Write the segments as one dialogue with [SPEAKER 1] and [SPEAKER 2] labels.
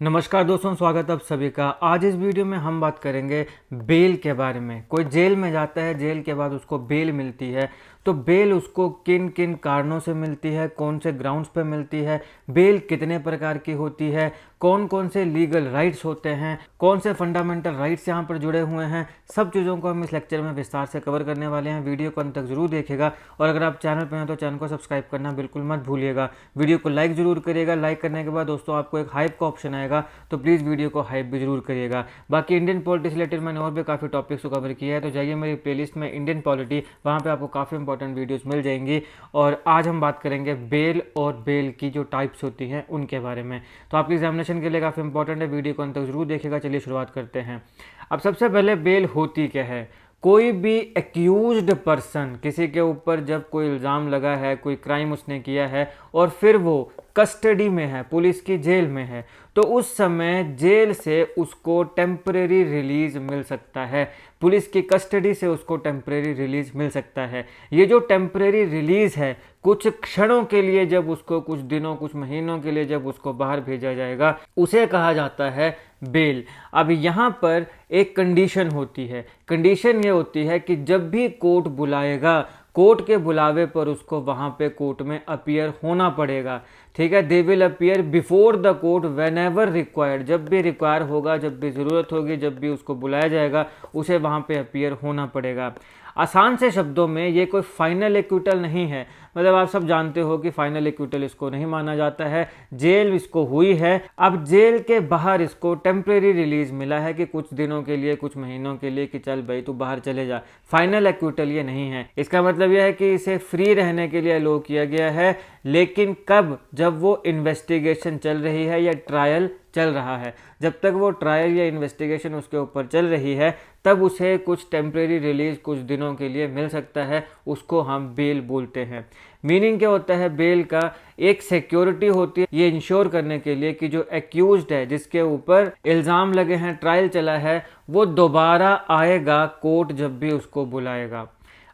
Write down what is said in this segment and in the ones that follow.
[SPEAKER 1] नमस्कार दोस्तों, स्वागत है आप सभी का। आज इस वीडियो में हम बात करेंगे बेल के बारे में। कोई जेल में जाता है, जेल के बाद उसको बेल मिलती है, तो बेल उसको किन किन कारणों से मिलती है, कौन से ग्राउंड्स पे मिलती है, बेल कितने प्रकार की होती है, कौन कौन से लीगल राइट्स होते हैं, कौन से फंडामेंटल राइट्स यहाँ पर जुड़े हुए हैं, सब चीज़ों को हम इस लेक्चर में विस्तार से कवर करने वाले हैं। वीडियो को अंत तक जरूर देखिएगा और अगर आप चैनल पर हैं तो चैनल को सब्सक्राइब करना बिल्कुल मत भूलिएगा। वीडियो को लाइक जरूर करिएगा। लाइक करने के बाद दोस्तों आपको एक हाइप का ऑप्शन आएगा, तो प्लीज़ वीडियो को हाइप भी जरूर करिएगा। बाकी इंडियन पॉलिटी से रिलेटेड मैंने और भी काफ़ी टॉपिक्स को कवर किया है, तो जाइए मेरी प्लेलिस्ट में इंडियन पॉलिटी, वहाँ पे आपको काफ़ी इंपॉर्टेंट वीडियोस मिल जाएंगी। और आज हम बात करेंगे बेल और बेल की जो टाइप्स होती हैं उनके बारे में। तो आपकी एग्जामिनेशन के लिए काफ़ी इंपॉर्टेंट है, वीडियो को अंत तक जरूर देखिएगा। चलिए शुरुआत करते हैं। अब सबसे पहले बेल होती क्या है। कोई भी एक्यूज्ड पर्सन, किसी के ऊपर जब कोई इल्ज़ाम लगा है, कोई क्राइम उसने किया है और फिर वो कस्टडी में है, पुलिस की जेल में है, तो उस समय जेल से उसको टेम्परेरी रिलीज मिल सकता है। पुलिस की कस्टडी से उसको टेम्परेरी रिलीज मिल सकता है। ये जो टेम्परेरी रिलीज है, कुछ क्षणों के लिए, जब उसको कुछ दिनों कुछ महीनों के लिए जब उसको बाहर भेजा जाएगा, उसे कहा जाता है बेल। अब यहाँ पर एक कंडीशन होती है। कंडीशन ये होती है कि जब भी कोर्ट बुलाएगा, कोर्ट के बुलावे पर उसको वहाँ पे कोर्ट में अपीयर होना पड़ेगा। ठीक है, they will appear before the court when ever required. जब भी रिक्वायर होगा, जब भी ज़रूरत होगी, जब भी उसको बुलाया जाएगा, उसे वहाँ पे अपीयर होना पड़ेगा। आसान से शब्दों में ये कोई फाइनल एक्विटल नहीं है। मतलब आप सब जानते हो कि फाइनल एक्विटल इसको नहीं माना जाता है। जेल इसको हुई है, अब जेल के बाहर इसको टेम्परेरी रिलीज मिला है कि कुछ दिनों के लिए, कुछ महीनों के लिए, कि चल भाई तू बाहर चले जा। फाइनल एक्विटल ये नहीं है। इसका मतलब यह है कि इसे फ्री रहने के लिए अलो किया गया है, लेकिन कब? जब वो इन्वेस्टिगेशन चल रही है या ट्रायल चल रहा है। जब तक वो ट्रायल या इन्वेस्टिगेशन उसके ऊपर चल रही है, तब उसे कुछ टेम्परेरी रिलीज कुछ दिनों के लिए मिल सकता है। उसको हम बेल बोलते हैं। मीनिंग क्या होता है बेल का? एक सिक्योरिटी होती है ये इंश्योर करने के लिए कि जो एक्यूज्ड है, जिसके ऊपर इल्ज़ाम लगे हैं, ट्रायल चला है, वो दोबारा आएगा कोर्ट जब भी उसको बुलाएगा।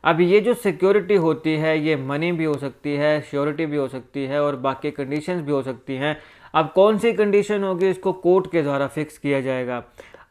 [SPEAKER 1] अब ये जो सिक्योरिटी होती है, ये मनी भी हो सकती है, श्योरिटी भी हो सकती है और बाकी कंडीशंस भी हो सकती हैं। अब कौन सी कंडीशन होगी, इसको कोर्ट के द्वारा फिक्स किया जाएगा।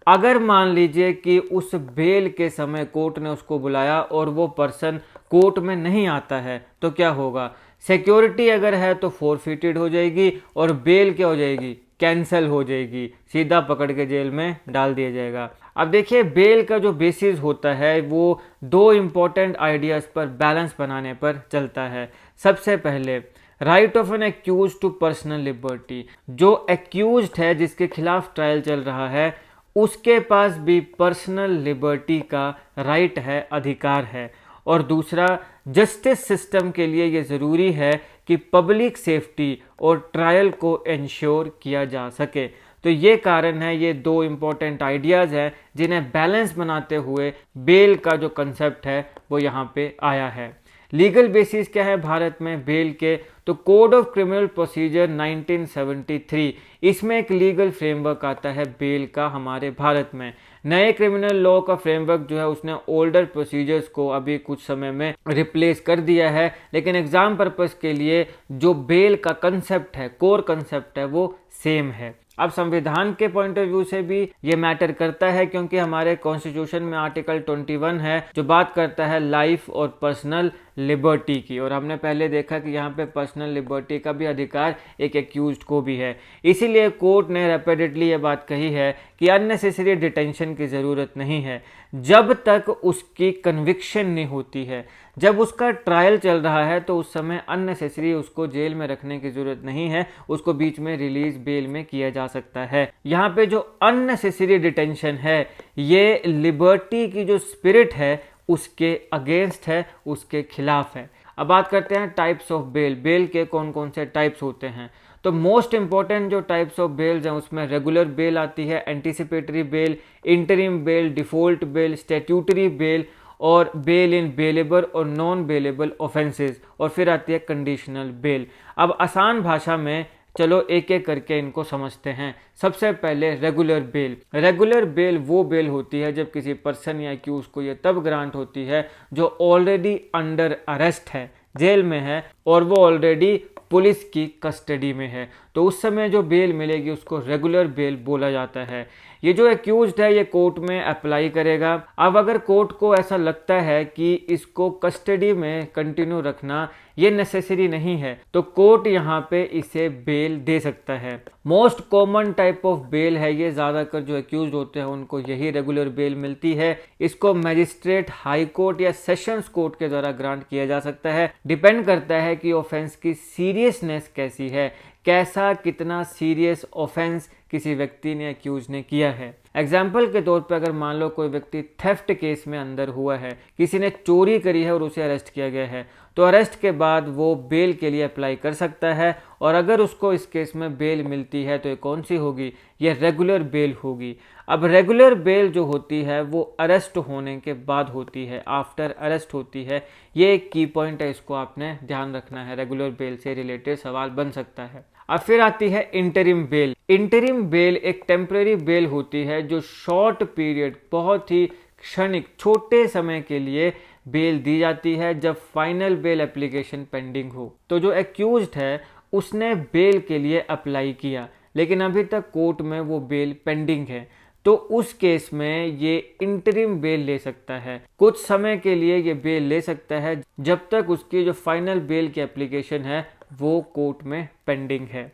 [SPEAKER 1] अगर मान लीजिए कि उस बेल के समय कोर्ट ने उसको बुलाया और वो पर्सन कोर्ट में नहीं आता है, तो क्या होगा? सिक्योरिटी अगर है तो फोरफिटेड हो जाएगी और बेल क्या हो जाएगी? कैंसिल हो जाएगी, सीधा पकड़ के जेल में डाल दिया जाएगा। अब देखिए, बेल का जो बेसिस होता है वो दो इम्पोर्टेंट आइडियाज़ पर बैलेंस बनाने पर चलता है। सबसे पहले right of an accused to personal liberty. जो एक्यूज्ड है, जिसके खिलाफ ट्रायल चल रहा है, उसके पास भी पर्सनल लिबर्टी का राइट है, अधिकार है। और दूसरा, जस्टिस सिस्टम के लिए ये ज़रूरी है कि पब्लिक सेफ्टी और ट्रायल को इंश्योर किया जा सके। तो ये कारण है, ये दो इम्पॉर्टेंट आइडियाज़ हैं जिन्हें बैलेंस बनाते हुए बेल का जो कंसेप्ट है वो यहाँ पे आया है। लीगल बेसिस क्या है भारत में बेल के? तो कोड ऑफ क्रिमिनल प्रोसीजर 1973, इसमें एक लीगल फ्रेमवर्क आता है बेल का हमारे भारत में। नए क्रिमिनल लॉ का फ्रेमवर्क जो है उसने ओल्डर प्रोसीजर्स को अभी कुछ समय में रिप्लेस कर दिया है, लेकिन एग्जाम पर्पस के लिए जो बेल का कंसेप्ट है, कोर कंसेप्ट है, वो सेम है। अब संविधान के पॉइंट ऑफ व्यू से भी ये मैटर करता है, क्योंकि हमारे कॉन्स्टिट्यूशन में आर्टिकल 21 है जो बात करता है लाइफ और पर्सनल लिबर्टी की, और हमने पहले देखा कि यहाँ पे पर्सनल लिबर्टी का भी अधिकार एक एक्यूज्ड को भी है। इसीलिए कोर्ट ने रेपिडेटली ये बात कही है कि अननेसेसरी डिटेंशन की ज़रूरत नहीं है जब तक उसकी कन्विक्शन नहीं होती है। जब उसका ट्रायल चल रहा है तो उस समय अननेसेसरी उसको जेल में रखने की ज़रूरत नहीं है, उसको बीच में रिलीज बेल में किया जा सकता है। यहाँ पे जो अननेसेसरी डिटेंशन है, ये लिबर्टी की जो स्पिरिट है उसके अगेंस्ट है, उसके खिलाफ है। अब बात करते हैं टाइप्स ऑफ बेल। बेल के कौन कौन से टाइप्स होते हैं? तो मोस्ट इंपॉर्टेंट जो टाइप्स ऑफ बेल्स हैं उसमें रेगुलर बेल आती है, anticipatory bail, interim bail, default bail, statutory bail और बेल इन बेलेबल और नॉन बेलेबल ऑफेंसेस, और फिर आती है कंडीशनल बेल। अब आसान भाषा में चलो एक एक करके इनको समझते हैं। सबसे पहले रेगुलर बेल। रेगुलर बेल वो बेल होती है जब किसी पर्सन या एक्यूज को ये तब ग्रांट होती है जो ऑलरेडी अंडर अरेस्ट है, जेल में है और वो ऑलरेडी पुलिस की कस्टडी में है, तो उस समय जो बेल मिलेगी उसको रेगुलर बेल बोला जाता है। ये जो एक्यूज्ड है ये कोर्ट में अप्लाई करेगा। अब अगर कोर्ट को ऐसा लगता है कि इसको कस्टडी में कंटिन्यू रखना ये नेसेसरी नहीं है, तो कोर्ट यहाँ पे इसे बेल दे सकता है। Most common type of bail है ये, ज़्यादातर जो एक्यूज्ड होते हैं उनको यही रेगुलर बेल मिलती है। इसको मैजिस्ट्रेट, हाई कोर्ट या सेशंस कोर्ट के द्वारा ग्रांट किया जा सकता है। डिपेंड करता है कि ऑफेंस की सीरियसनेस कैसी है, कैसा कितना सीरियस ऑफेंस किसी व्यक्ति ने, एक्यूज ने किया है। एग्जाम्पल के तौर पर अगर मान लो कोई व्यक्ति थेफ्ट केस में अंदर हुआ है, किसी ने चोरी करी है और उसे अरेस्ट किया गया है, तो अरेस्ट के बाद वो बेल के लिए अप्लाई कर सकता है। और अगर उसको इस केस में बेल मिलती है तो ये कौन सी होगी, ये रेगुलर बेल होगी। अब रेगुलर बेल जो होती है वो अरेस्ट होने के बाद होती है, आफ्टर अरेस्ट होती है। ये एक की पॉइंट है, इसको आपने ध्यान रखना है, रेगुलर बेल से रिलेटेड सवाल बन सकता है। अब फिर आती है इंटरिम बेल। इंटरिम बेल एक टेम्परेरी बेल होती है जो शॉर्ट पीरियड, बहुत ही क्षणिक छोटे समय के लिए बेल दी जाती है जब फाइनल बेल एप्लीकेशन पेंडिंग हो। तो जो एक्यूज्ड है उसने बेल के लिए अप्लाई किया लेकिन अभी तक कोर्ट में वो बेल पेंडिंग है, तो उस केस में ये इंटरिम बेल ले सकता है। कुछ समय के लिए ये बेल ले सकता है जब तक उसकी जो फाइनल बेल की एप्लीकेशन है वो कोर्ट में पेंडिंग है।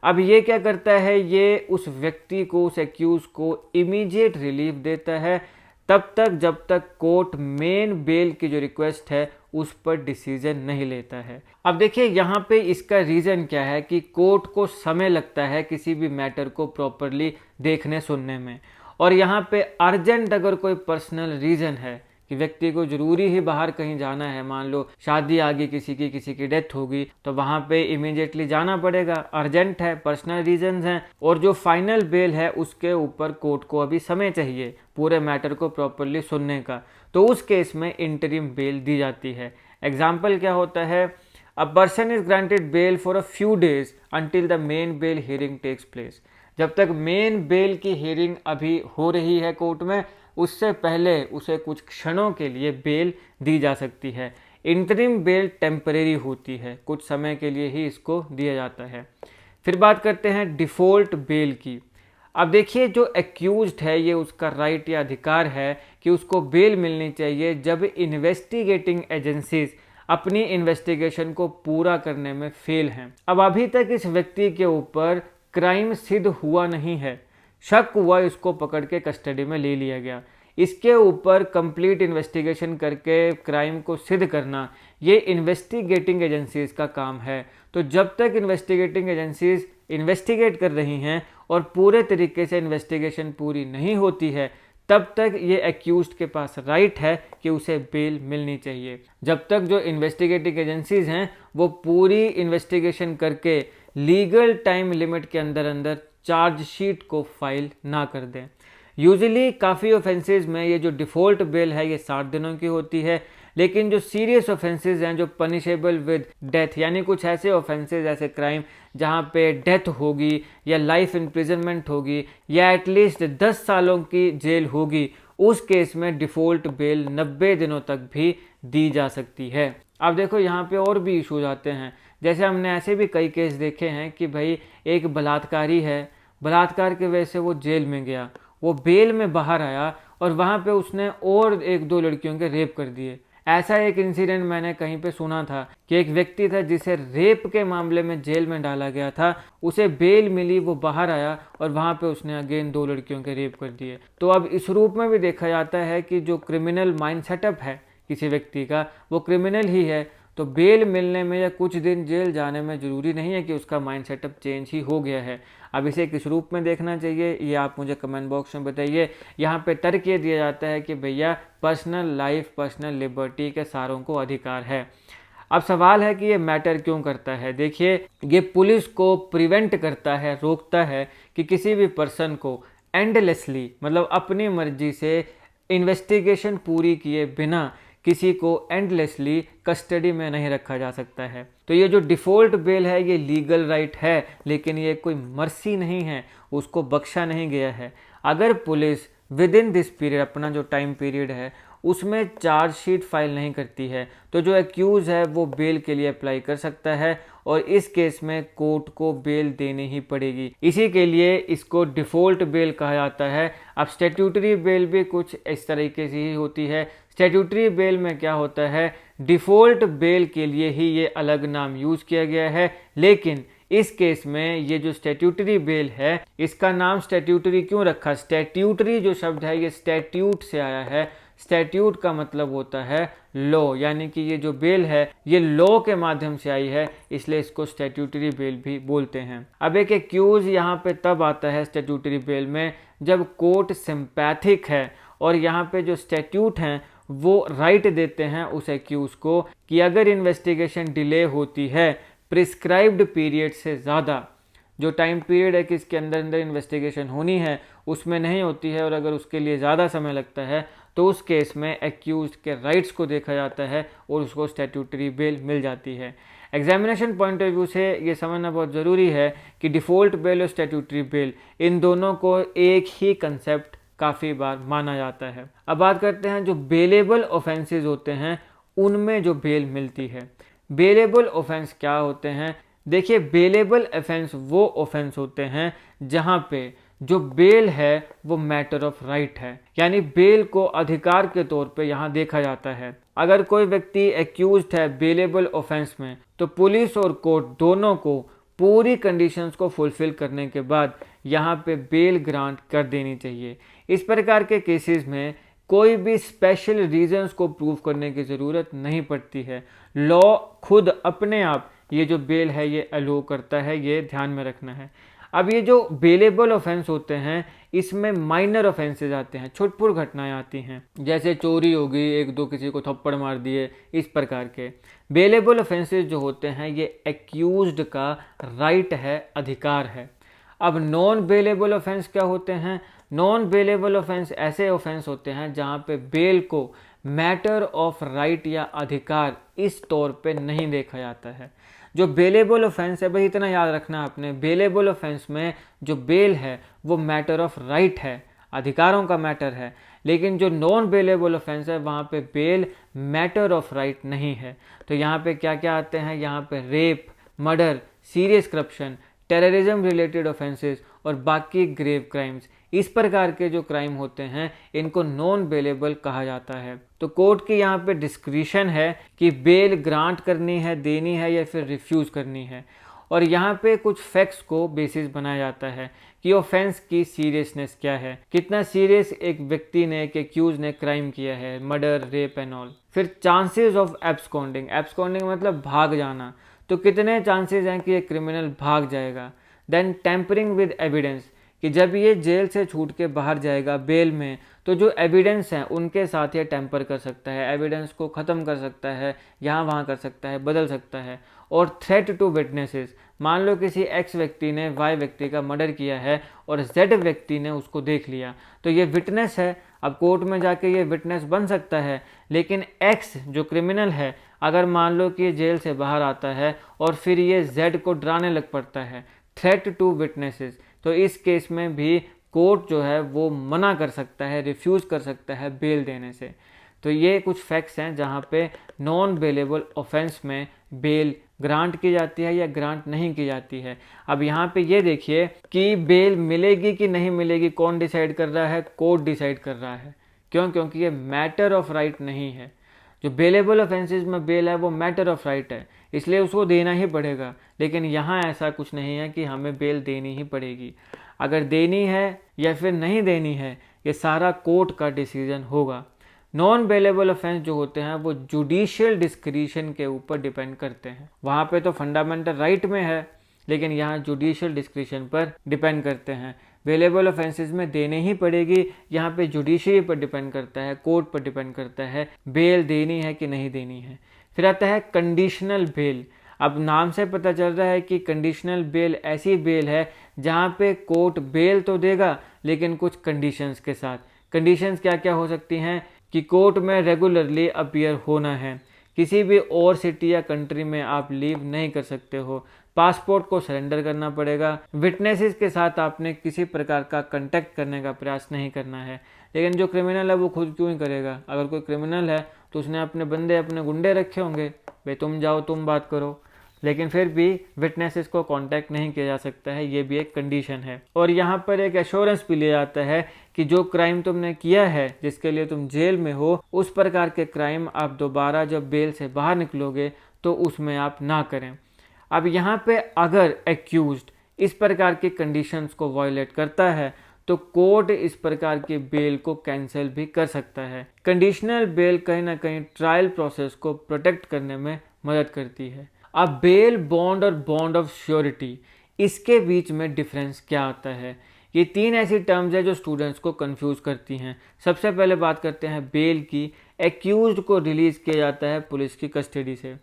[SPEAKER 1] अब ये क्या करता है, ये उस व्यक्ति को, उस एक्यूज को इमीडिएट रिलीफ देता है तब तक जब तक कोर्ट मेन बेल की जो रिक्वेस्ट है उस पर डिसीजन नहीं लेता है। अब देखिए यहाँ पे इसका रीज़न क्या है कि कोर्ट को समय लगता है किसी भी मैटर को प्रॉपरली देखने सुनने में, और यहाँ पे अर्जेंट अगर कोई पर्सनल रीज़न है कि व्यक्ति को ज़रूरी ही बाहर कहीं जाना है, मान लो शादी आ गई किसी की डेथ होगी, तो वहाँ पे इमीडिएटली जाना पड़ेगा, अर्जेंट है, पर्सनल रीजंस हैं, और जो फाइनल बेल है उसके ऊपर कोर्ट को अभी समय चाहिए पूरे मैटर को प्रॉपरली सुनने का, तो उस केस में इंटरिम बेल दी जाती है। एग्जाम्पल क्या होता है, a person is granted bail for a few days until the main bail hearing takes place. जब तक मेन बेल की हियरिंग अभी हो रही है कोर्ट में, उससे पहले उसे कुछ क्षणों के लिए बेल दी जा सकती है। इंटरिम बेल टेम्परेरी होती है, कुछ समय के लिए ही इसको दिया जाता है। फिर बात करते हैं डिफ़ॉल्ट बेल की। अब देखिए जो एक्यूज्ड है ये उसका राइट या अधिकार है कि उसको बेल मिलनी चाहिए जब इन्वेस्टिगेटिंग एजेंसीज अपनी इन्वेस्टिगेशन को पूरा करने में फेल हैं। अब अभी तक इस व्यक्ति के ऊपर क्राइम सिद्ध हुआ नहीं है, शक हुआ, इसको पकड़ के कस्टडी में ले लिया गया, इसके ऊपर कंप्लीट इन्वेस्टिगेशन करके क्राइम को सिद्ध करना ये इन्वेस्टिगेटिंग एजेंसीज का काम है। तो जब तक इन्वेस्टिगेटिंग एजेंसीज इन्वेस्टिगेट कर रही हैं और पूरे तरीके से इन्वेस्टिगेशन पूरी नहीं होती है, तब तक ये एक्यूज्ड के पास राइट है कि उसे बेल मिलनी चाहिए। जब तक जो इन्वेस्टिगेटिंग एजेंसीज हैं वो पूरी इन्वेस्टिगेशन करके लीगल टाइम लिमिट के अंदर अंदर चार्जशीट को फाइल ना कर दें। यूजुअली काफ़ी ऑफेंसेस में ये जो डिफ़ॉल्ट बेल है ये 60 दिनों की होती है, लेकिन जो सीरियस ऑफेंसेस हैं जो पनिशेबल विद डेथ, यानी कुछ ऐसे ऑफेंसेस, ऐसे क्राइम जहाँ पे डेथ होगी या लाइफ इम्प्रिजनमेंट होगी या एटलीस्ट 10 सालों की जेल होगी, उस केस में डिफ़ॉल्ट बेल 90 दिनों तक भी दी जा सकती है। अब देखो यहाँ पे और भी इशूज आते हैं, जैसे हमने ऐसे भी कई केस देखे हैं कि भाई एक बलात्कारी है, बलात्कार की वजह से वो जेल में गया, वो बेल में बाहर आया और वहाँ पे उसने और एक दो लड़कियों के रेप कर दिए। ऐसा एक इंसिडेंट मैंने कहीं पे सुना था कि एक व्यक्ति था जिसे रेप के मामले में जेल में डाला गया था, उसे बेल मिली, वो बाहर आया और वहाँ पे उसने अगेन 2 लड़कियों के रेप कर दिए। तो अब इस रूप में भी देखा जाता है कि जो क्रिमिनल माइंड सेटअप है किसी व्यक्ति का वो क्रिमिनल ही है, तो बेल मिलने में या कुछ दिन जेल जाने में ज़रूरी नहीं है कि उसका माइंड सेटअप चेंज ही हो गया है। अब इसे किस रूप में देखना चाहिए ये आप मुझे कमेंट बॉक्स में बताइए। यहाँ पे तर्क ये दिया जाता है कि भैया पर्सनल लाइफ, पर्सनल लिबर्टी के सारों को अधिकार है। अब सवाल है कि ये मैटर क्यों करता है। देखिए ये पुलिस को प्रिवेंट करता है, रोकता है कि किसी भी पर्सन को एंडलेसली, मतलब अपनी मर्जी से इन्वेस्टिगेशन पूरी किए बिना किसी को एंडलेसली कस्टडी में नहीं रखा जा सकता है। तो ये जो डिफ़ॉल्ट बेल है ये लीगल राइट है, लेकिन ये कोई मर्सी नहीं है, उसको बख्शा नहीं गया है। अगर police with in this period, अपना जो टाइम पीरियड है उसमें चार्जशीट फाइल नहीं करती है, तो जो एक्यूज है वो बेल के लिए अप्लाई कर सकता है और इस केस में कोर्ट को बेल देनी ही पड़ेगी। इसी के लिए इसको डिफ़ॉल्ट बेल कहा जाता है। अब स्टैट्यूटरी बेल भी कुछ इस तरीके से ही होती है। स्टैट्यूटरी बेल में क्या होता है, डिफ़ॉल्ट बेल के लिए ही ये अलग नाम यूज़ किया गया है, लेकिन इस केस में ये जो स्टैट्यूटरी बेल है इसका नाम स्टैट्यूटरी क्यों रखा? स्टैट्यूटरी जो शब्द है ये स्टैट्यूट से आया है। स्टैट्यूट का मतलब होता है लॉ, यानी कि ये जो बेल है ये लॉ के माध्यम से आई है, इसलिए इसको स्टैट्यूटरी बेल भी बोलते हैं। अब एक एक्यूज यहाँ पे तब आता है स्टैट्यूटरी बेल में जब कोर्ट सिंपैथिक है और यहाँ पे जो स्टैट्यूट हैं वो राइट देते हैं उस एक्यूज को कि अगर इन्वेस्टिगेशन डिले होती है प्रिस्क्राइब्ड पीरियड से ज़्यादा, जो टाइम पीरियड है कि इसके अंदर अंदर इन्वेस्टिगेशन होनी है उसमें नहीं होती है और अगर उसके लिए ज़्यादा समय लगता है तो उस केस में एक्यूज के राइट्स को देखा जाता है और उसको स्टैट्यूटरी बेल मिल जाती है। एग्जामिनेशन पॉइंट ऑफ व्यू से ये समझना बहुत ज़रूरी है कि डिफ़ॉल्ट बेल और स्टैट्यूटरी बेल इन दोनों को एक ही कंसेप्ट काफ़ी बार माना जाता है। अब बात करते हैं जो बेलेबल ऑफेंसेस होते हैं उनमें जो बेल मिलती है। बेलेबल ऑफेंस क्या होते हैं? देखिए, बेलेबल ऑफेंस वो ऑफेंस होते हैं जहां पे जो बेल है वो मैटर ऑफ राइट है, यानी बेल को अधिकार के तौर पे यहाँ देखा जाता है। अगर कोई व्यक्ति एक्यूज्ड है बेलेबल ऑफेंस में तो पुलिस और कोर्ट दोनों को पूरी कंडीशंस को फुलफिल करने के बाद यहाँ पे बेल ग्रांट कर देनी चाहिए। इस प्रकार के केसेस में कोई भी स्पेशल रीजंस को प्रूव करने की ज़रूरत नहीं पड़ती है। लॉ खुद अपने आप ये जो बेल है ये अलो करता है, ये ध्यान में रखना है। अब ये जो बेलेबल ऑफेंस होते हैं इसमें माइनर ऑफेंसेज आते हैं, छोटपुट घटनाएं आती हैं, जैसे चोरी हो गई, एक दो किसी को थप्पड़ मार दिए, इस प्रकार के बेलेबल ऑफेंसेज जो होते हैं ये एक्यूज्ड का राइट है, अधिकार है। अब नॉन बेलेबल ऑफेंस क्या होते हैं? नॉन बेलेबल ऑफेंस ऐसे ऑफेंस होते हैं जहां पे बेल को मैटर ऑफ राइट या अधिकार इस तौर पे नहीं देखा जाता है। जो बेलेबल ऑफेंस है, भाई इतना याद रखना आपने, बेलेबल ऑफेंस में जो बेल है वो मैटर ऑफ राइट है, अधिकारों का मैटर है, लेकिन जो नॉन बेलेबल ऑफेंस है वहाँ पे बेल मैटर ऑफ राइट नहीं है। तो यहाँ पे क्या क्या आते हैं? यहाँ पे rape, murder, serious corruption, terrorism related offences और बाकी ग्रेव क्राइम्स, इस प्रकार के जो क्राइम होते हैं इनको नॉन बेलेबल कहा जाता है। तो कोर्ट की यहाँ पे डिस्क्रिशन है कि बेल ग्रांट करनी है, देनी है या फिर रिफ्यूज़ करनी है। और यहाँ पे कुछ फैक्ट्स को बेसिस बनाया जाता है कि ऑफेंस की सीरियसनेस क्या है, कितना सीरियस एक व्यक्ति ने, एक एक्यूज ने क्राइम किया है, मर्डर, रेप एंड ऑल। फिर चांसेस ऑफ एब्सकॉन्डिंग, एब्सकॉन्डिंग मतलब भाग जाना, तो कितने चांसेस हैं कि ये क्रिमिनल भाग जाएगा। देन टेम्परिंग विद एविडेंस, कि जब ये जेल से छूट के बाहर जाएगा बेल में तो जो एविडेंस हैं उनके साथ ये टेम्पर कर सकता है, एविडेंस को ख़त्म कर सकता है, यहाँ वहाँ कर सकता है, बदल सकता है। और थ्रेट टू विटनेसेस, मान लो किसी एक्स व्यक्ति ने वाई व्यक्ति का मर्डर किया है और जेड व्यक्ति ने उसको देख लिया, तो ये विटनेस है, अब कोर्ट में जाके ये विटनेस बन सकता है। लेकिन एक्स जो क्रिमिनल है अगर मान लो कि ये जेल से बाहर आता है और फिर ये जेड को डराने लग पड़ता है, थ्रेट टू विटनेसेस, तो इस केस में भी कोर्ट जो है वो मना कर सकता है, रिफ्यूज़ कर सकता है बेल देने से। तो ये कुछ फैक्ट्स हैं जहाँ पे नॉन बेलेबल ऑफेंस में बेल ग्रांट की जाती है या ग्रांट नहीं की जाती है। अब यहाँ पे ये देखिए कि बेल मिलेगी कि नहीं मिलेगी कौन डिसाइड कर रहा है? कोर्ट डिसाइड कर रहा है। क्यों? क्योंकि ये मैटर ऑफ राइट नहीं है। जो बेलेबल ऑफेंसेस में बेल है वो मैटर ऑफ राइट है, इसलिए उसको देना ही पड़ेगा। लेकिन यहाँ ऐसा कुछ नहीं है कि हमें बेल देनी ही पड़ेगी। अगर देनी है या फिर नहीं देनी है ये सारा कोर्ट का डिसीजन होगा। नॉन बेलेबल ऑफेंस जो होते हैं वो जुडिशियल डिस्क्रिशन के ऊपर डिपेंड करते हैं। वहाँ पे तो फंडामेंटल राइट में है, लेकिन यहाँ जुडिशियल डिस्क्रिशन पर डिपेंड करते हैं। बेलेबल ऑफेंसेस में देने ही पड़ेगी, यहाँ पे जुडिशरी पर डिपेंड करता है, कोर्ट पर डिपेंड करता है बेल देनी है कि नहीं देनी है। फिर आता है कंडीशनल बेल। अब नाम से पता चल रहा है कि कंडीशनल बेल ऐसी बेल है जहाँ पे कोर्ट बेल तो देगा लेकिन कुछ कंडीशंस के साथ। कंडीशंस क्या क्या हो सकती हैं? कि कोर्ट में रेगुलरली अपीयर होना है, किसी भी और सिटी या कंट्री में आप लीव नहीं कर सकते हो, पासपोर्ट को सरेंडर करना पड़ेगा। विटनेसेस के साथ आपने किसी प्रकार का कांटेक्ट करने का प्रयास नहीं करना है। लेकिन जो क्रिमिनल है वो खुद क्यों ही करेगा? अगर कोई क्रिमिनल है तो उसने अपने बंदे, अपने गुंडे रखे होंगे, भाई तुम जाओ, तुम बात करो। लेकिन फिर भी विटनेसेस को कांटेक्ट नहीं किया जा सकता है, ये भी एक कंडीशन है। और यहाँ पर एक एश्योरेंस भी लिया जाता है कि जो क्राइम तुमने किया है, जिसके लिए तुम जेल में हो, उस प्रकार के क्राइम आप दोबारा जब बेल से बाहर निकलोगे तो उसमें आप ना करें। अब यहाँ पे अगर एक्यूज्ड इस प्रकार की कंडीशंस को वायलेट करता है तो कोर्ट इस प्रकार के बेल को कैंसिल भी कर सकता है। कंडीशनल बेल कहीं ना कहीं ट्रायल प्रोसेस को प्रोटेक्ट करने में मदद करती है। अब बेल बॉन्ड और बॉन्ड ऑफ श्योरिटी, इसके बीच में डिफरेंस क्या आता है? ये तीन ऐसी टर्म्स है जो स्टूडेंट्स को कंफ्यूज करती हैं। सबसे पहले बात करते हैं बेल की। एक्यूज्ड को रिलीज किया जाता है पुलिस की कस्टडी से।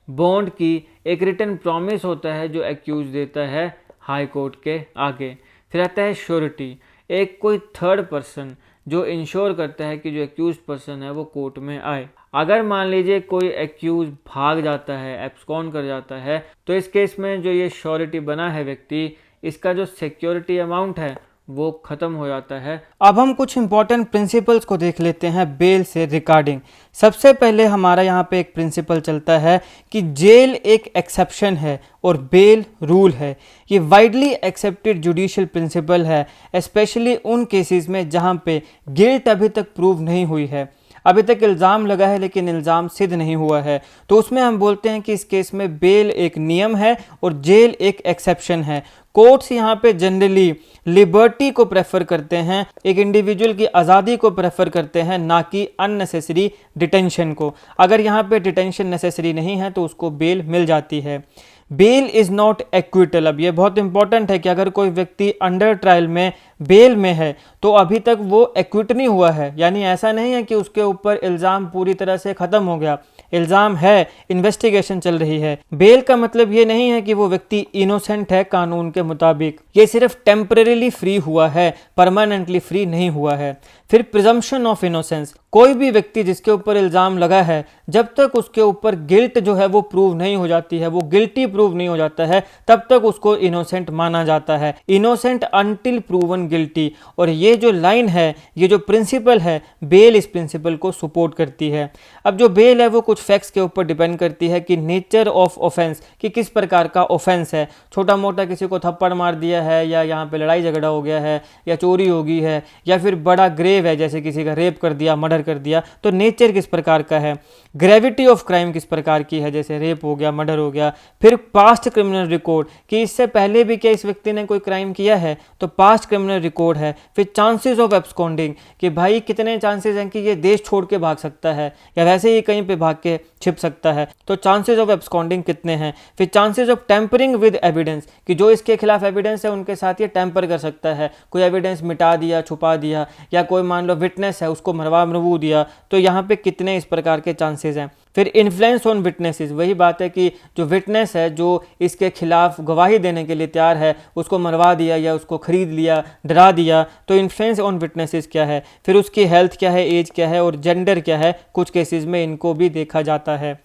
[SPEAKER 1] बॉन्ड की एक रिटन प्रॉमिस होता है जो एक्यूज देता है हाई कोर्ट के आगे। फिर आता है श्योरिटी, एक कोई थर्ड पर्सन जो इंश्योर करता है कि जो एक्यूज्ड पर्सन है वो कोर्ट में आए। अगर मान लीजिए कोई एक्यूज भाग जाता है, एब्सकॉन्ड कर जाता है, तो इस केस में जो ये श्योरिटी बना है व्यक्ति, इसका जो सिक्योरिटी अमाउंट है वो खत्म हो जाता है। अब हम कुछ इंपॉर्टेंट प्रिंसिपल्स को देख लेते हैं बेल से रिगार्डिंग। सबसे पहले हमारा यहाँ पे एक प्रिंसिपल चलता है कि जेल एक एक्सेप्शन है और बेल रूल है। ये वाइडली एक्सेप्टेड जुडिशियल प्रिंसिपल है, स्पेशली उन केसेस में जहाँ पे गिल्ट अभी तक प्रूव नहीं हुई है, अभी तक इल्ज़ाम लगा है लेकिन इल्ज़ाम सिद्ध नहीं हुआ है, तो उसमें हम बोलते हैं कि इस केस में बेल एक नियम है और जेल एक एक्सेप्शन है। कोर्ट्स यहाँ पे जनरली लिबर्टी को प्रेफर करते हैं, एक इंडिविजुअल की आज़ादी को प्रेफर करते हैं, ना कि अननेसेसरी डिटेंशन को। अगर यहाँ पे डिटेंशन नेसेसरी नहीं है तो उसको बेल मिल जाती है। Bail is not acquittal. अब ये बहुत इंपॉर्टेंट है कि अगर कोई व्यक्ति अंडर ट्रायल में बेल में है तो अभी तक वो एक्विट नहीं हुआ है, यानी ऐसा नहीं है कि उसके ऊपर इल्ज़ाम पूरी तरह से ख़त्म हो गया। इल्ज़ाम है, इन्वेस्टिगेशन चल रही है। बेल का मतलब ये नहीं है कि वो व्यक्ति इनोसेंट है कानून के मुताबिक, ये सिर्फ टेम्परेरीली फ्री हुआ है, परमानेंटली फ्री नहीं हुआ है। फिर प्रिजम्पशन ऑफ इनोसेंस, कोई भी व्यक्ति जिसके ऊपर इल्ज़ाम लगा है, जब तक उसके ऊपर गिल्ट जो है वो प्रूव नहीं हो जाती है, वो गिल्टी प्रूव नहीं हो जाता है, तब तक उसको इनोसेंट माना जाता है। Innocent until proven guilty. और ये जो लाइन है, ये जो प्रिंसिपल है, बेल इस प्रिंसिपल को सपोर्ट करती है। अब जो बेल है वो कुछ फैक्ट्स के ऊपर डिपेंड करती है कि नेचर ऑफ ऑफेंस, कि किस प्रकार का ऑफेंस है। छोटा मोटा किसी को थप्पड़ मार दिया है, या यहाँ पे लड़ाई झगड़ा हो गया है, या चोरी हो गई है, या फिर बड़ा ग्रेव है जैसे किसी का रेप कर दिया, मर्डर कर दिया, तो नेचर किस प्रकार का है। ग्रेविटी ऑफ क्राइम किस प्रकार की है, जैसे रेप हो गया, मर्डर हो गया। फिर पास्ट क्रिमिनल रिकॉर्ड, कि इससे पहले भी क्या इस व्यक्ति ने कोई क्राइम किया है, तो पास्ट क्रिमिनल रिकॉर्ड है। फिर चांसेस ऑफ एब्सकॉन्डिंग, कि भाई कितने चांसेस हैं कि ये देश छोड़ के भाग सकता है या वैसे ही कहीं पे भाग के छिप सकता है, तो चांसेस ऑफ एब्सकॉन्डिंग कितने हैं। फिर chances of tampering with evidence, कि जो इसके खिलाफ एविडेंस है उनके साथ ये टेम्पर कर सकता है, कोई एविडेंस मिटा दिया, छुपा दिया, या कोई मान लो विटनेस है उसको मरवा दिया, तो यहाँ पे कितने इस प्रकार के चांसेस हैं। फिर इन्फ्लुएंस ऑन विटनेसेस, वही बात है कि जो विटनेस है, जो इसके खिलाफ गवाही देने के लिए तैयार है, उसको मरवा दिया या उसको खरीद लिया, डरा दिया, तो इन्फ्लुएंस ऑन विटनेसेस क्या है। फिर उसकी हेल्थ क्या है, एज क्या है और जेंडर क्या है, कुछ केसेस में इनको भी देखा जाता है।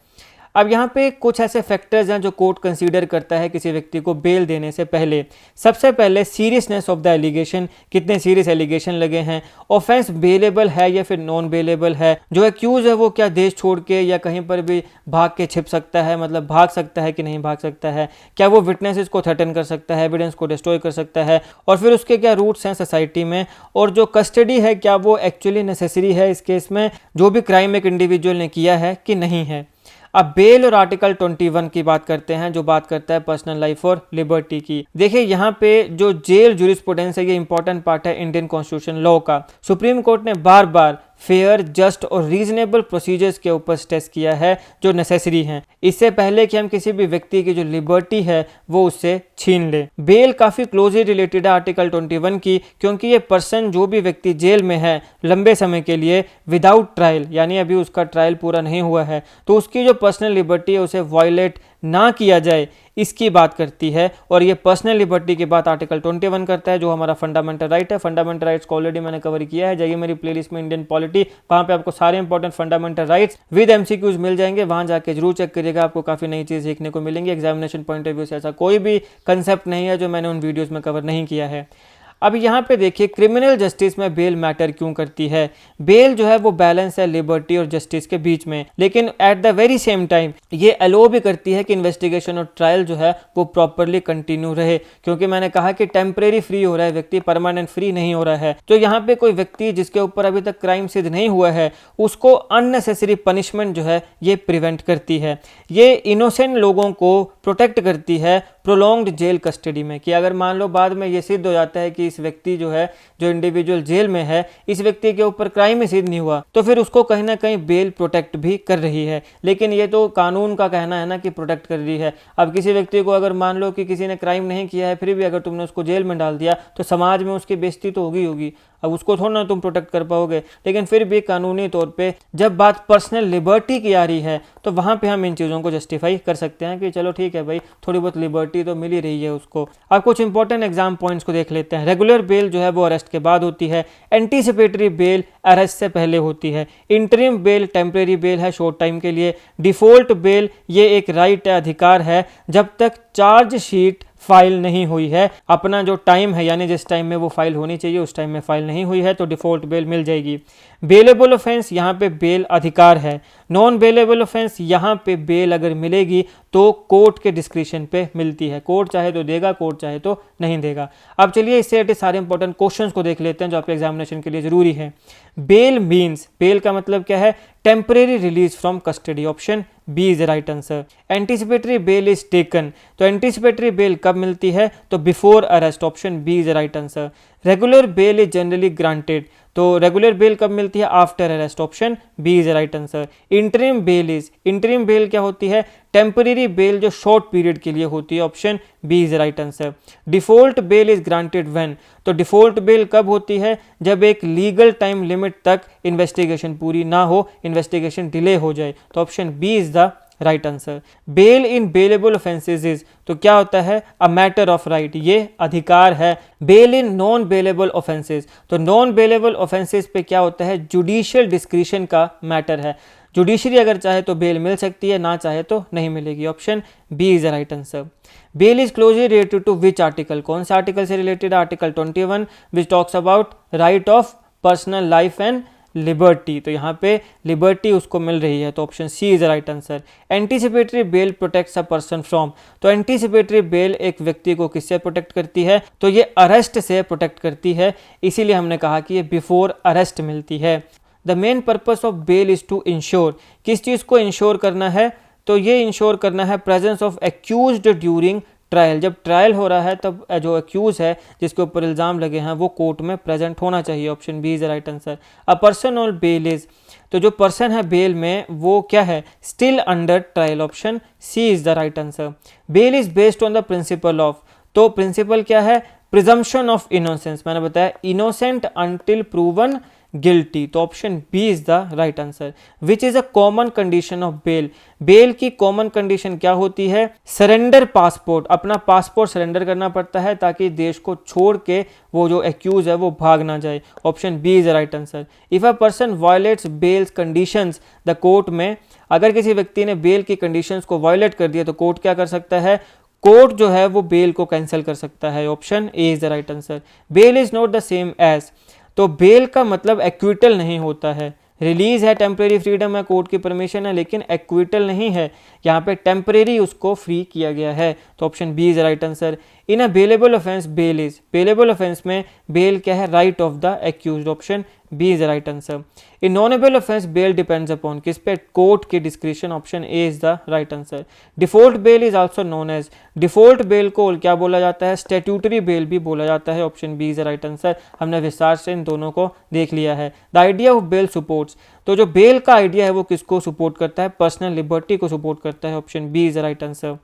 [SPEAKER 1] अब यहाँ पे कुछ ऐसे फैक्टर्स हैं जो कोर्ट कंसीडर करता है किसी व्यक्ति को बेल देने से पहले। सबसे पहले सीरियसनेस ऑफ द एलिगेशन, कितने सीरियस एलिगेशन लगे हैं, ऑफेंस बेलेबल है या फिर नॉन बेलेबल है, जो एक्यूज है वो क्या देश छोड़ के या कहीं पर भी भाग के छिप सकता है, मतलब भाग सकता है कि नहीं भाग सकता है, क्या वो विटनेसेस को थ्रेटन कर सकता है, एविडेंस को डिस्ट्रॉय कर सकता है, और फिर उसके क्या रूट्स हैं सोसाइटी में, और जो कस्टडी है क्या वो एक्चुअली नेसेसरी है इस केस में, जो भी क्राइम एक इंडिविजुअल ने किया है कि नहीं है। अब बेल और आर्टिकल 21 की बात करते हैं, जो बात करता है पर्सनल लाइफ और लिबर्टी की। देखिए यहाँ पे जो जेल जूरिस्प्रूडेंस है, ये इंपॉर्टेंट पार्ट है इंडियन कॉन्स्टिट्यूशन लॉ का। सुप्रीम कोर्ट ने बार बार फेयर, जस्ट और रीजनेबल प्रोसीजर्स के ऊपर स्ट्रेस किया है जो नेसेसरी हैं, इससे पहले कि हम किसी भी व्यक्ति की जो लिबर्टी है वो उससे छीन ले। बेल काफ़ी क्लोजली रिलेटेड है आर्टिकल 21 की, क्योंकि ये पर्सन, जो भी व्यक्ति जेल में है लंबे समय के लिए विदाउट ट्रायल, यानी अभी उसका ट्रायल पूरा नहीं हुआ है, तो उसकी जो पर्सनल लिबर्टी है उसे वायलेट ना किया जाए, इसकी बात करती है, और ये पर्सनल लिबर्टी की बात आर्टिकल 21 करता है, जो हमारा फंडामेंटल राइट है। फंडामेंटल राइट्स को ऑलरेडी मैंने कवर किया है, जाइए मेरी प्लेलिस्ट में इंडियन पॉलिटी, वहाँ पे आपको सारे important fundamental rights with MCQs मिल जाएंगे, वहाँ जाके जरूर चेक करिएगा, आपको काफ़ी नई चीज़ सीखने को मिलेंगी। एग्जामिनेशन पॉइंट ऑफ व्यू से ऐसा कोई भी कंसेप्ट नहीं है जो मैंने उन वीडियोज़ में कवर नहीं किया है। अब यहाँ पे देखिए क्रिमिनल जस्टिस में बेल मैटर क्यों करती है। बेल जो है वो बैलेंस है लिबर्टी और जस्टिस के बीच में, लेकिन at the very same time ये अलो भी करती है कि इन्वेस्टिगेशन और ट्रायल जो है वो प्रॉपरली कंटिन्यू रहे, क्योंकि मैंने कहा कि टेम्परेरी फ्री हो रहा है व्यक्ति, परमानेंट फ्री नहीं हो रहा है। तो यहाँ पे कोई व्यक्ति जिसके ऊपर अभी तक क्राइम सिद्ध नहीं हुआ है उसको अननेसेसरी पनिशमेंट जो है ये प्रिवेंट करती है। ये इनोसेंट लोगों को प्रोटेक्ट करती है प्रोलॉन्ग्ड जेल कस्टडी में, कि अगर मान लो बाद में ये सिद्ध हो जाता है कि इस व्यक्ति जो है, जो इंडिविजुअल जेल में है, इस व्यक्ति के ऊपर क्राइम ही सिद्ध नहीं हुआ, तो फिर उसको कहीं ना कहीं बेल प्रोटेक्ट भी कर रही है। लेकिन ये तो कानून का कहना है ना कि प्रोटेक्ट कर रही है। अब किसी व्यक्ति को अगर मान लो कि किसी ने क्राइम नहीं किया है, फिर भी अगर तुमने उसको जेल में डाल दिया तो समाज में उसकी बेइज्जती तो होगी। अब उसको थोड़ा ना तुम प्रोटेक्ट कर पाओगे। लेकिन फिर भी कानूनी तौर पे जब बात पर्सनल लिबर्टी की आ रही है तो वहां पे हम इन चीज़ों को जस्टिफाई कर सकते हैं कि चलो ठीक है भाई, थोड़ी बहुत लिबर्टी तो मिल ही रही है उसको। अब कुछ इंपॉर्टेंट एग्जाम पॉइंट्स को देख लेते हैं। रेगुलर बेल जो है वो अरेस्ट के बाद होती है। एंटीसिपेटरी बेल अरेस्ट से पहले होती है। इंटरिम बेल टेम्परेरी बेल है, शॉर्ट टाइम के लिए। डिफॉल्ट बेल ये एक राइट है, अधिकार है, जब तक चार्जशीट फाइल नहीं हुई है। अपना जो टाइम है यानी जिस टाइम में वो फाइल होनी चाहिए उस टाइम में फाइल नहीं हुई है तो डिफॉल्ट बेल मिल जाएगी। बेलेबल ऑफेंस, यहाँ पे बेल अधिकार है। नॉन बेलेबल ऑफेंस, यहाँ पे बेल अगर मिलेगी तो कोर्ट के डिस्क्रिप्शन पे मिलती है। कोर्ट चाहे तो देगा, कोर्ट चाहे तो नहीं देगा। अब चलिए इससे रिलेटेड सारे इंपॉर्टेंट क्वेश्चंस को देख लेते हैं जो आपके एग्जामिनेशन के लिए जरूरी है। बेल मीन्स, बेल का मतलब क्या है? Temporary release from custody, option B is the right answer. Anticipatory bail is taken, तो एंटीसिपेटरी बेल कब मिलती है? तो before arrest, option B is the right answer. Regular bail is generally granted, तो रेगुलर बेल कब मिलती है? After arrest, option B is the right answer. Interim bail is, interim bail क्या होती है? टेम्परेरी बेल जो शॉर्ट पीरियड के लिए होती है, option B is the right answer. Default bail is granted when, तो डिफॉल्ट बेल कब होती है? जब एक लीगल टाइम लिमिट तक इन्वेस्टिगेशन पूरी ना हो, इन्वेस्टिगेशन डिले हो जाए, तो option B is the right answer. Bail in bailable offences is, तो क्या होता है? अ मैटर ऑफ राइट, ये अधिकार है। Bail in non bailable offences, तो नॉन बेलेबल ऑफेंसेस पे क्या होता है? जुडिशियल डिस्क्रिशन का मैटर है। जुडिशरी अगर चाहे तो बेल मिल सकती है, ना चाहे तो नहीं मिलेगी, option B is the right answer. Bail is closely related to which article, कौन सा आर्टिकल से related? Article 21 which talks about right of personal life and liberty, तो यहाँ पे लिबर्टी उसको मिल रही है, तो option C is the right answer. Anticipatory bail protects a person from, तो एंटीसिपेटरी बेल एक व्यक्ति को किससे प्रोटेक्ट करती है? तो ये अरेस्ट से प्रोटेक्ट करती है, इसीलिए हमने कहा कि ये बिफोर अरेस्ट मिलती है। The main purpose of bail is to ensure, किस चीज़ को इंश्योर करना है? तो ये इंश्योर करना है presence of accused during trial, जब ट्रायल हो रहा है तब जो एक्यूज है जिसके ऊपर इल्ज़ाम लगे हैं वो कोर्ट में प्रेजेंट होना चाहिए, option B is the right answer. A person on bail is, तो जो पर्सन है बेल में वो क्या है? Still under trial, option C is the right answer. Bail is based on the principle of, तो प्रिंसिपल क्या है? प्रिजम्पशन ऑफ इनोसेंस, मैंने बताया इनोसेंट अंटिल प्रूवन गिल्टी, तो option B is the right answer. Which is a common condition of bail, bail की common condition क्या होती है? सरेंडर पासपोर्ट, अपना पासपोर्ट सरेंडर करना पड़ता है ताकि देश को छोड़ के वो जो एक्यूज है वो भाग ना जाए, option B is the right answer. If a person violates bails conditions, the court में अगर किसी व्यक्ति ने बेल की कंडीशंस को वायलेट कर दिया तो कोर्ट क्या कर सकता है? कोर्ट जो है वो बेल को कैंसिल कर सकता है, option A is the right answer. Bail is not the same as, तो बेल का मतलब एक्विटल नहीं होता है। रिलीज है, टेम्परेरी फ्रीडम है, कोर्ट की परमिशन है, लेकिन एक्विटल नहीं है, यहाँ पे टेम्परेरी उसको फ्री किया गया है, तो option B is right answer. In a bailable offence bail is, bailable offence में बेल क्या है? Right of the accused, option B is right answer. In non-bailable offence bail depends upon, किस पे? कोर्ट की description, option A is the right answer. Default bail is also known as, default bail को क्या बोला जाता है? Statutory bell भी बोला जाता है, option B is the right answer. हमने विस्तार से इन दोनों को देख लिया है। The idea of bail supports, तो जो बेल का आइडिया है वो किसको सपोर्ट करता है? पर्सनल लिबर्टी को सपोर्ट करता है, option B is the right answer.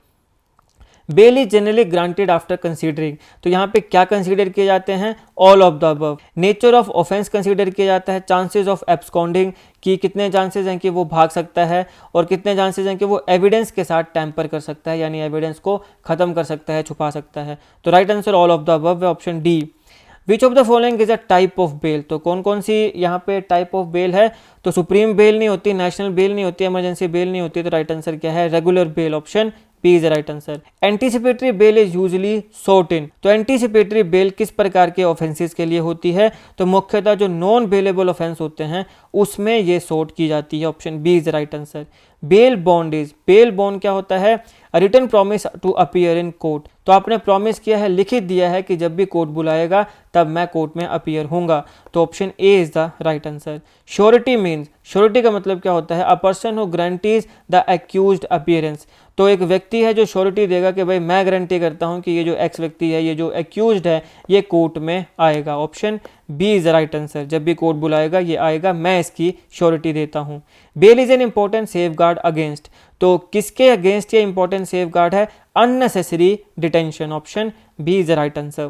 [SPEAKER 1] Bail is generally granted after considering, तो यहाँ पे क्या कंसीडर किए जाते हैं, all of the above. Nature of offence consider किया जाता है, चांसेस ऑफ एब्सकॉन्डिंग कि कितने चांसेस हैं कि वो भाग सकता है और कितने चांसेस हैं कि वो एविडेंस के साथ टैंपर कर सकता है, यानी एविडेंस को खत्म कर सकता है, छुपा सकता है। तो right answer all of the above है, option D. Which of the following is a type of bail, तो कौन कौन सी यहाँ पे टाइप ऑफ बेल है, तो सुप्रीम बेल नहीं होती, नेशनल बेल नहीं होती, इमरजेंसी बेल नहीं होती, तो राइट आंसर क्या है, regular bail, option B is the right answer. Anticipatory bail is usually sought in, तो एंटीसिपेटरी बेल किस प्रकार के ऑफेंसेस के लिए होती है, तो मुख्यतः जो नॉन बेलेबल ऑफेंस होते हैं उसमें ये सॉट की जाती है, option B is the right answer. Bail bond is, bail bond क्या होता है, written promise to appear in court, तो आपने प्रॉमिस किया है, लिखित दिया है कि जब भी कोर्ट बुलाएगा तब मैं कोर्ट में अपीयर होऊंगा, तो option A is the right answer. Surety means, surety का मतलब क्या होता है, a person who guarantees the accused appearance, तो एक व्यक्ति है जो श्योरिटी देगा कि भाई मैं गारंटी करता हूं कि ये जो एक्स व्यक्ति है, ये जो एक्यूज्ड है, ये कोर्ट में आएगा, option B is the right answer. जब भी कोर्ट बुलाएगा ये आएगा, मैं इसकी श्योरिटी देता हूं। Bail is an important safeguard against, तो किसके अगेंस्ट ये इंपॉर्टेंट सेफ गार्ड है, unnecessary detention, option B is the right answer.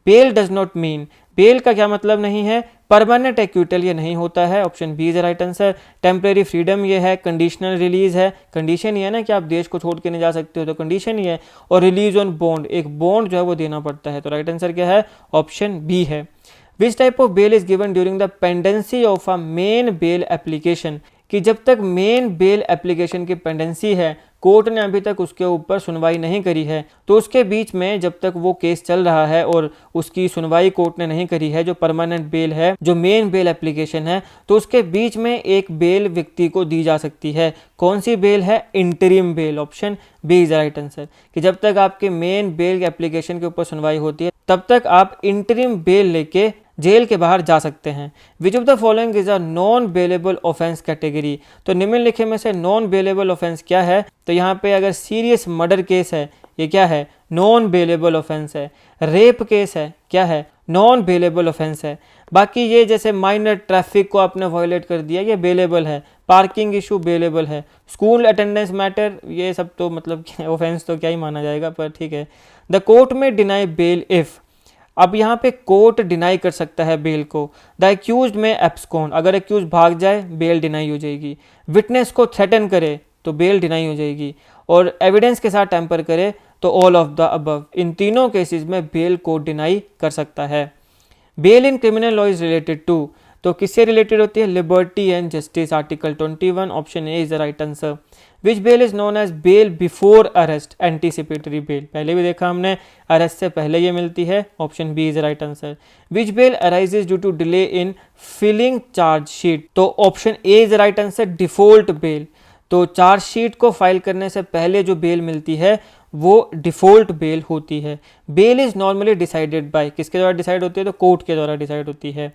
[SPEAKER 1] Bail does not mean, bail का क्या मतलब नहीं है, परमानेंट एक्यूटल ये नहीं होता है, option B is the right answer. Temporary freedom ये है, कंडीशनल रिलीज है, कंडीशन ये है ना कि आप देश को छोड़ के नहीं जा सकते हो, तो कंडीशन ये है। और रिलीज ऑन बॉन्ड, एक बॉन्ड जो है वो देना पड़ता है, तो राइट आंसर क्या है, ऑप्शन बी है। Which type of bail is given during the pendency of a main bail application, कि जब तक मेन बेल एप्लीकेशन की पेंडेंसी है, कोर्ट ने अभी तक उसके ऊपर सुनवाई नहीं करी है, तो उसके बीच में जब तक वो केस चल रहा है और उसकी सुनवाई कोर्ट ने नहीं करी है, जो परमानेंट बेल है, जो मेन बेल एप्लीकेशन है, तो उसके बीच में एक बेल व्यक्ति को दी जा सकती है। कौन सी बेल है, interim bail, option B is the right answer. कि जब तक आपके मेन बेल एप्लीकेशन के ऊपर सुनवाई होती है तब तक आप इंटरिम बेल लेके जेल के बाहर जा सकते हैं। विच of the following is a non bailable offence category, तो निम्नलिखित में से नॉन बेलेबल ऑफेंस क्या है, तो यहाँ पे अगर सीरियस मर्डर केस है, ये क्या है, नॉन बेलेबल ऑफेंस है। रेप केस है, क्या है, नॉन बेलेबल ऑफेंस है। बाकी ये जैसे माइनर ट्रैफिक को आपने वायलेट कर दिया, ये बेलेबल है। पार्किंग इशू बेलेबल है। स्कूल अटेंडेंस मैटर, ये सब तो मतलब ऑफेंस तो क्या ही माना जाएगा, पर ठीक है। द कोर्ट में डिनाई बेल इफ, अब यहाँ पे कोर्ट डिनाई कर सकता है बेल को। द एक्यूज्ड में एब्सकॉन्ड, अगर एक्यूज भाग जाए बेल डिनाई हो जाएगी। विटनेस को थ्रेटन करे तो बेल डिनाई हो जाएगी, और एविडेंस के साथ टैंपर करे तो ऑल ऑफ द अबव। इन तीनों केसेस में बेल को डिनाई कर सकता है। Bail in criminal law is related to, तो किससे रिलेटेड होती है, liberty and justice, article 21, option A is the right answer. Which bail is known as bail before arrest, anticipatory bail, पहले भी देखा हमने, अरेस्ट से पहले ये मिलती है, option B is the right answer. Which bail arises due to delay in filing charge sheet, तो option A is the right answer, default bail. तो चार्जशीट को फाइल करने से पहले जो बेल मिलती है वो डिफॉल्ट बेल होती है। Bail is normally decided by, किसके द्वारा डिसाइड होती है, तो कोर्ट के द्वारा डिसाइड होती है।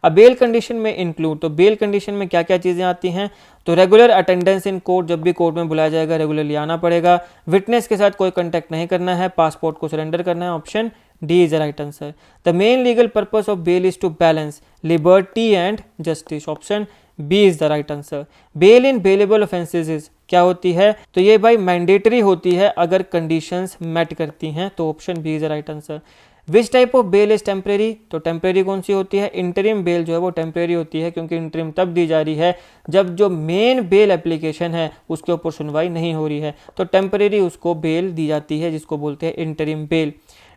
[SPEAKER 1] अब बेल कंडीशन में इंक्लूड, तो बेल कंडीशन में क्या क्या चीज़ें आती हैं, तो रेगुलर अटेंडेंस इन कोर्ट, जब भी कोर्ट में बुलाया जाएगा रेगुलरली आना पड़ेगा। विटनेस के साथ कोई कंटेक्ट नहीं करना है, पासपोर्ट को सरेंडर करना है, option D is the right answer. The main legal purpose of bail is to balance liberty and justice, option B is the right answer. Bail in bailable offences is क्या होती है, तो ये भाई mandatory होती है अगर कंडीशंस मेट करती हैं, तो option B is the right answer. Which type of bail is temporary, तो टेम्परेरी कौन सी होती है, इंटरिम बेल जो है वो टेम्परेरी होती है, क्योंकि इंटरिम तब दी जा रही है जब जो मेन बेल एप्लीकेशन है उसके ऊपर सुनवाई नहीं हो रही है, तो टेम्परेरी उसको बेल दी जाती है, जिसको बोलते हैं इंटरिम बेल।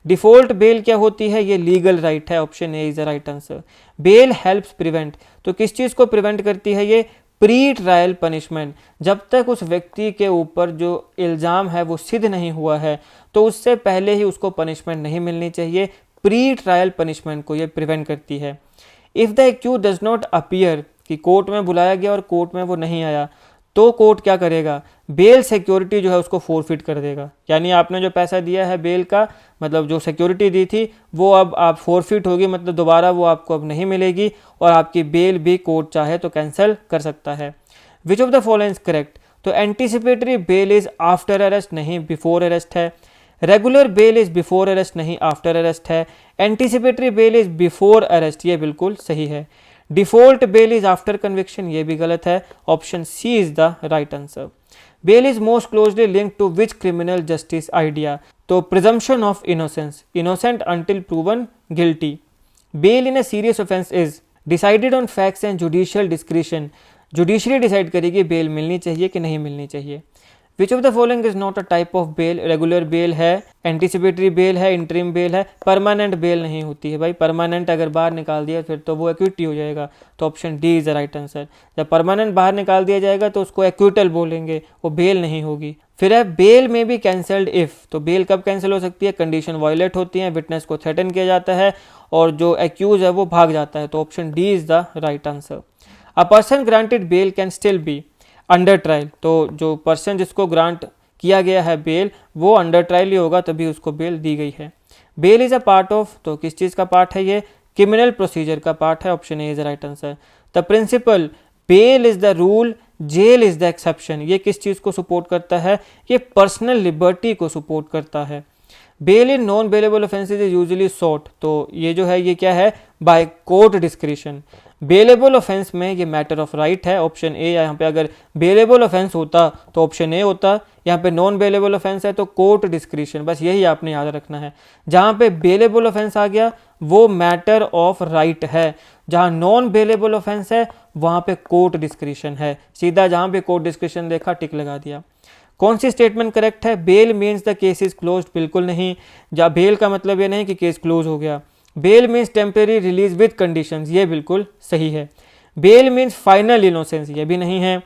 [SPEAKER 1] डिफॉल्ट बेल क्या होती है, ये लीगल राइट है, option A is the right answer. Bail helps prevent, तो किस चीज़ को प्रिवेंट करती है, ये प्री ट्रायल पनिशमेंट, जब तक उस व्यक्ति के ऊपर जो इल्ज़ाम है वो सिद्ध नहीं हुआ है तो उससे पहले ही उसको पनिशमेंट नहीं मिलनी चाहिए, प्री ट्रायल पनिशमेंट को ये प्रिवेंट करती है। If the accused does not appear, कि कोर्ट में बुलाया गया और कोर्ट में वो नहीं आया, तो कोर्ट क्या करेगा, बेल सिक्योरिटी जो है उसको फोरफिट कर देगा, यानी आपने जो पैसा दिया है बेल का, मतलब जो सिक्योरिटी दी थी वो अब आप फोरफिट होगी, मतलब दोबारा वो आपको अब नहीं मिलेगी, और आपकी बेल भी कोर्ट चाहे तो कैंसिल कर सकता है। Which of the following is correct, तो anticipatory bail is after arrest, नहीं बिफोर अरेस्ट है। Regular bail is before arrest, नहीं आफ्टर अरेस्ट है। Anticipatory bail is before arrest, ये बिल्कुल सही है। Default bail is after conviction, ये भी गलत है, option C is the right answer. Bail is most closely link to which criminal justice idea? तो presumption of innocence, innocent until proven guilty. Bail in a serious offence is decided on facts and judicial discretion, judiciary decide करेगी bail मिलनी चाहिए कि नहीं मिलनी चाहिए। Which of the following is not a type of bail? Regular bail है, anticipatory bail है, interim bail है, परमानेंट बेल नहीं होती है भाई। परमानेंट अगर बाहर निकाल दिया फिर तो वो एक्विटी हो जाएगा, तो option D is the right answer. जब परमानेंट बाहर निकाल दिया जाएगा तो उसको एक्विटल बोलेंगे, वो बेल नहीं होगी। फिर है बेल में बी कैंसल्ड इफ, तो बेल कब कैंसिल हो सकती है? कंडीशन वायलेट होती है, विटनेस को थ्रेटन किया जाता है और जो एक्यूज है वो भाग जाता है, तो option D is the right answer. A person granted bail can still be under trial, तो जो पर्सन जिसको ग्रांट किया गया है बेल वो अंडर ट्रायल ही होगा, तभी उसको बेल दी गई है। Bail is a part of, तो किस चीज़ का पार्ट है ये? क्रिमिनल प्रोसीजर का पार्ट है, option A is the right answer. The principle bail is the rule, jail is the exception, ये किस चीज़ को सपोर्ट करता है? ये पर्सनल लिबर्टी को सपोर्ट करता है। Bail in non bailable offences is usually sought, तो ये जो है ये क्या है? By court discretion. Bailable offence में ये मैटर ऑफ राइट है, ऑप्शन ए। यहाँ पे अगर बेलेबल ऑफेंस होता तो ऑप्शन ए होता, यहाँ पे नॉन बेलेबल ऑफेंस है तो कोर्ट डिस्क्रिशन, बस यही आपने याद रखना है। जहाँ पे बेलेबल ऑफेंस आ गया वो मैटर ऑफ राइट है, जहाँ नॉन बेलेबल ऑफेंस है वहाँ पे कोर्ट डिस्क्रिशन है। सीधा जहाँ पे कोर्ट डिस्क्रिशन देखा टिक लगा दिया। कौन सी स्टेटमेंट करेक्ट है? Bail means the case is closed, बिल्कुल नहीं। जहाँ बेल का मतलब ये नहीं कि केस क्लोज हो गया। Bail means temporary release with conditions, ये बिल्कुल सही है। बेल मीन्स फाइनल इनोसेंस, ये भी नहीं है।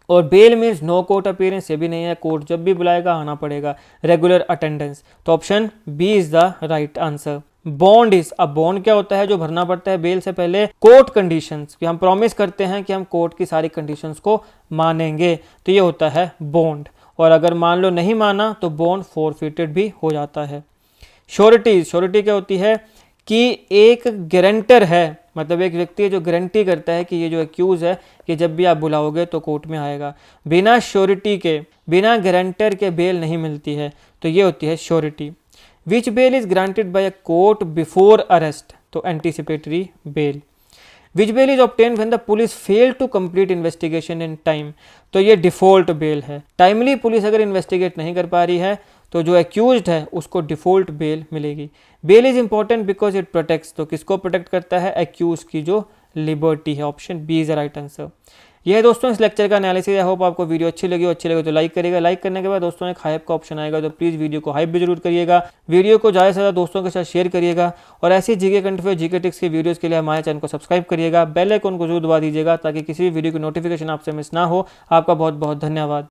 [SPEAKER 1] और bail means no court appearance, ये भी नहीं है। कोर्ट जब भी बुलाएगा आना पड़ेगा, रेगुलर अटेंडेंस, तो option B is the right answer. Bond is, अब बॉन्ड क्या होता है? जो भरना पड़ता है बेल से पहले कोर्ट कंडीशंस, कि हम प्रॉमिस करते हैं कि हम कोर्ट की सारी कंडीशंस को मानेंगे, तो ये होता है बॉन्ड। और अगर मान लो नहीं माना तो बॉन्ड फॉरफिटेड भी हो जाता है। श्योरिटी, श्योरिटी क्या होती है? कि एक गारंटर है, मतलब एक व्यक्ति है जो गारंटी करता है कि ये जो एक्यूज है कि जब भी आप बुलाओगे तो कोर्ट में आएगा। बिना श्योरिटी के, बिना गारंटर के बेल नहीं मिलती है, तो ये होती है surety. Which bail is granted by a court before arrest, तो anticipatory bail. Which bail is obtain when the police fail to complete investigation in time, तो ये डिफॉल्ट बेल है। टाइमली पुलिस अगर इन्वेस्टिगेट नहीं कर पा रही है तो जो एक्यूज्ड है उसको डिफॉल्ट बेल मिलेगी। Bail is important because it protects, तो किसको प्रोटेक्ट करता है? एक्यूज की जो लिबर्टी है, option B is the right answer. यह है दोस्तों इस लेक्चर का एनालिसिस। आई होप आपको वीडियो अच्छी लगी तो लाइक करिएगा। लाइक करने के बाद दोस्तों एक हाइप का ऑप्शन आएगा, तो प्लीज़ वीडियो को हाइप भी जरूर करिएगा। वीडियो को ज़्यादा से ज़्यादा दोस्तों के साथ शेयर करिएगा और ऐसी जीके कंटेंट जीके टिक्स की वीडियोस के लिए हमारे चैनल को सब्सक्राइब करिएगा। बेल आइकन को जरूर दबा दीजिएगा ताकि किसी भी वीडियो की नोटिफिकेशन आपसे मिस ना हो। आपका बहुत बहुत धन्यवाद।